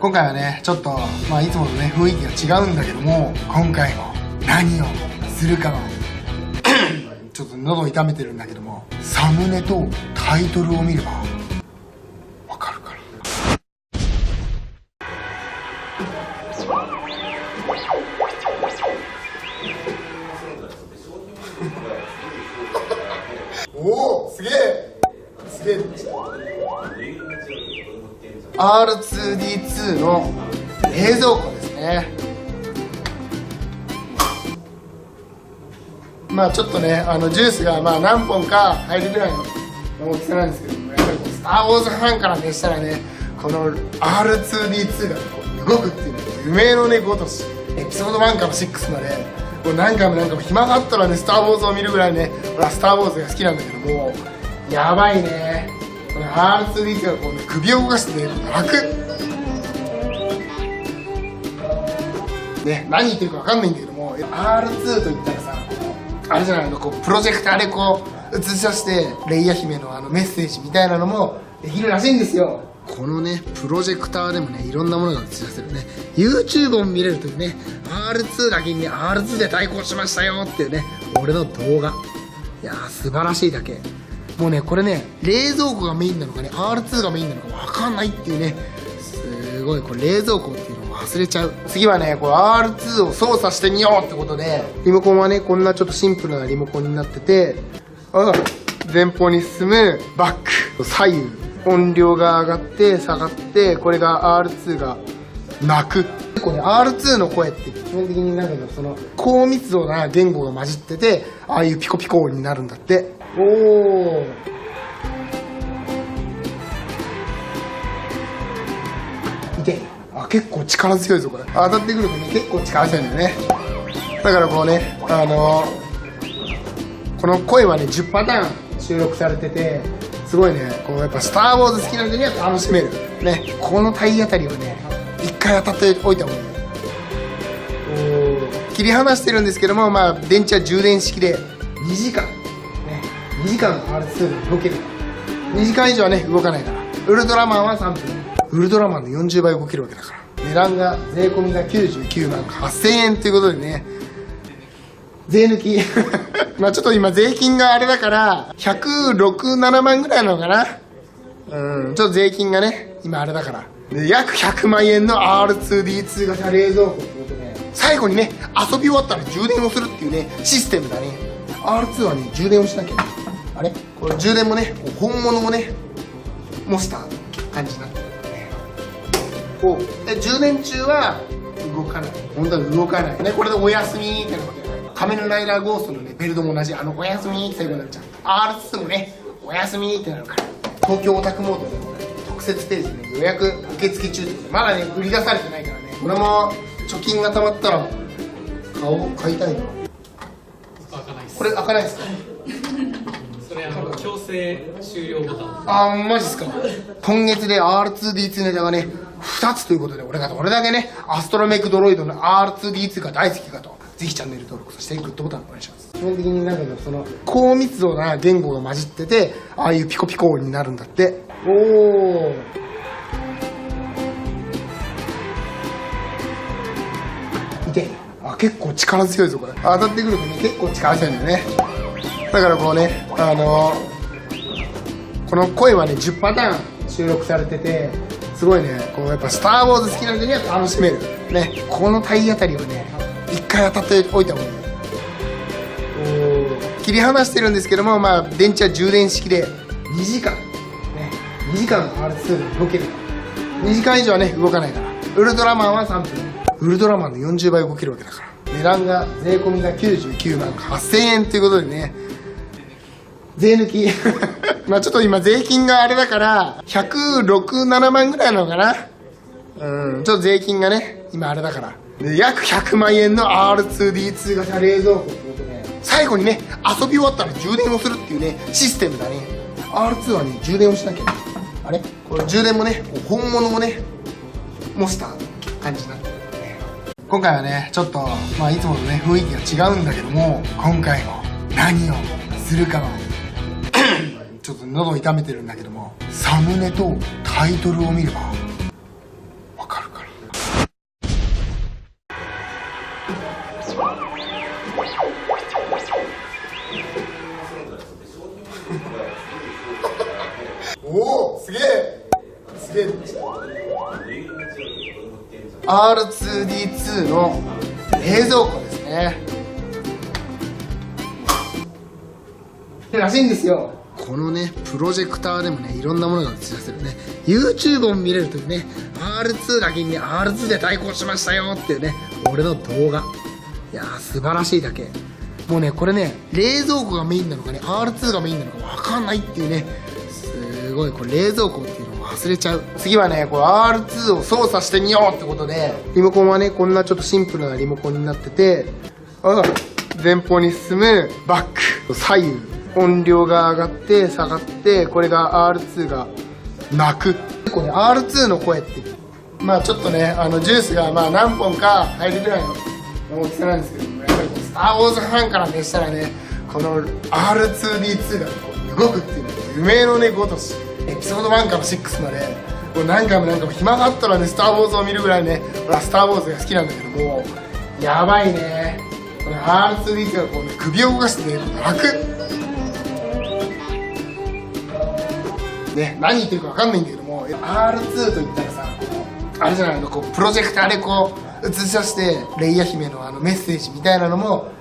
今回はね、ちょっと、いつものね、雰囲気が違うんだけども、今回も何をするかは、ちょっと喉を痛めてるんだけども、サムネとタイトルを見れば、わかるかな。おお、すげえすげえ。R2D2 の冷蔵庫ですね。ちょっとね、ジュースが何本か入るぐらいの大きさなんですけども、やっぱりスター・ウォーズファンからねしたらね、この R2D2 が動くっていうのは夢のねごとし、エピソード1から6までもう何回も暇があったらね、スター・ウォーズを見るぐらいね、俺はスター・ウォーズが好きなんだけども、やばいね、この R2D2 がこう、ね、首を動かしてね、楽ね、何言ってるか分かんないんだけども、 R2 といったらさ、あれじゃないの、こうプロジェクターでこう映し出してレイヤ姫のメッセージみたいなのもできるらしいんですよ。このねプロジェクターでもね、いろんなものが映し出せるね、 YouTube を見れるというね、 R2 だけにね R2 で対抗しましたよっていうね、俺の動画、いやー素晴らしいだけ。もうねこれね、冷蔵庫がメインなのかね R2 がメインなのか分かんないっていうね、すごいこれ冷蔵庫っていうのを忘れちゃう。次はねこれ R2 を操作してみようってことで、リモコンはねこんなちょっとシンプルなリモコンになってて、前方に進む、バック、左右、音量が上がって下がって、これが R2 が鳴く。結構ね R2 の声って基本的になんかその高密度な言語が混じってて、ああいうピコピコ音になるんだって。おー、いて、結構力強いぞこれ。当たってくるとね結構力強いんだよね。だからこうね、この声はね10パターン収録されてて、すごいね、こうやっぱスター・ウォーズ好きな人には楽しめるね。この体当たりをね一回当たっておいた方がいい。切り離してるんですけども、電池は充電式で2時間ね、2時間 R2 で動ける。2時間以上はね動かないから。ウルトラマンは3分、ウルトラマンの40倍動けるわけだから。値段が税込みが99万8000円ということでね、税抜きちょっと今税金があれだから106、7万ぐらいなのかな。ちょっと税金がね今あれだから、で約100万円の R2D2 型冷蔵庫ってことで、最後にね遊び終わったら充電をするっていうねシステムだね。 R2 はね充電をしなきゃ。あれこれ充電もね本物をね模した感じになってるね。で充電中は動かない、本当は動かないね。これでお休みってなことで、仮面ライダーゴーストのねベルトも同じ、おやすみって最後になっちゃう。 R2 もねおやすみってなるから。東京オタクモードでも、ね、特設ページで、ね、予約受付中ってことで、まだね売り出されてないからね。俺も貯金がたまったら買いたいな。これ開かないですか？それ強制終了ボタン。マジっすか。今月で R2D2 ネタがね2つということで、俺だけねアストロメイクドロイドの R2D2 が大好きかと、ぜひチャンネル登録、そしてグッドボタンお願いします。基本的になんかその高密度な言語が混じってて、ああいうピコピコ音になるんだって。おー、いて、結構力強いぞこれ。当たってくるとね結構力強いんだよね。だからこうね、この声はね10パターン収録されてて、すごいね、こうやっぱスター・ウォーズ好きな人には楽しめるね。この体当たりをね一回当たっておいた方がいい。切り離してるんですけども、電池は充電式で2時間ね、2時間 R2 で動ける。2時間以上はね動かないから。ウルトラマンは3分、ウルトラマンの40倍動けるわけだから。値段が税込みが99万8000円ということでね、税抜きちょっと今税金があれだから106、7万ぐらいなのかな。ちょっと税金がね今あれだから、で約100万円の R2D2 型冷蔵庫ってことで、最後にね遊び終わったら充電をするっていうねシステムだね。 R2 はね充電をしなきゃ。あれこれ充電もね本物をね模した感じになってるね。今回はねちょっといつものね雰囲気が違うんだけども、今回も何をするかはちょっと喉を痛めてるんだけども、サムネとタイトルを見ればわかるかな。おお、すげえすげえ。R2D2 の冷蔵庫ですね。らしいんですよ。このねプロジェクターでもねいろんなものが映し出せるね YouTube を見れるというね R2 だけにね R2 で対抗しましたよっていうね俺の動画。いやー素晴らしいだけ。もうねこれね冷蔵庫がメインなのかね R2 がメインなのか分かんないっていうね、すごいこれ冷蔵庫っていうのを忘れちゃう。次はねこれ R2 を操作してみようってことで、リモコンはねこんなちょっとシンプルなリモコンになってて、前方に進む、バック、左右音量が上がって下がって、これが R2 が鳴く。結構ね R2 の声ってまあちょっとねジュースがまあ何本か入るぐらいの大きさなんですけども、やっぱりこうスター・ウォーズファンからねしたらねこの R2D2 がこう動くっていうのは夢のねごとし、エピソード1から6までもう何回も暇があったらねスター・ウォーズを見るぐらいね俺はスター・ウォーズが好きなんだけども、やばいねこの R2D2 がこうね首を動かしてね楽ね、何言ってるか分かんないんだけども R2 といったらさあれじゃないの、こうプロジェクターでこう映し出してレイヤ姫のメッセージみたいなのも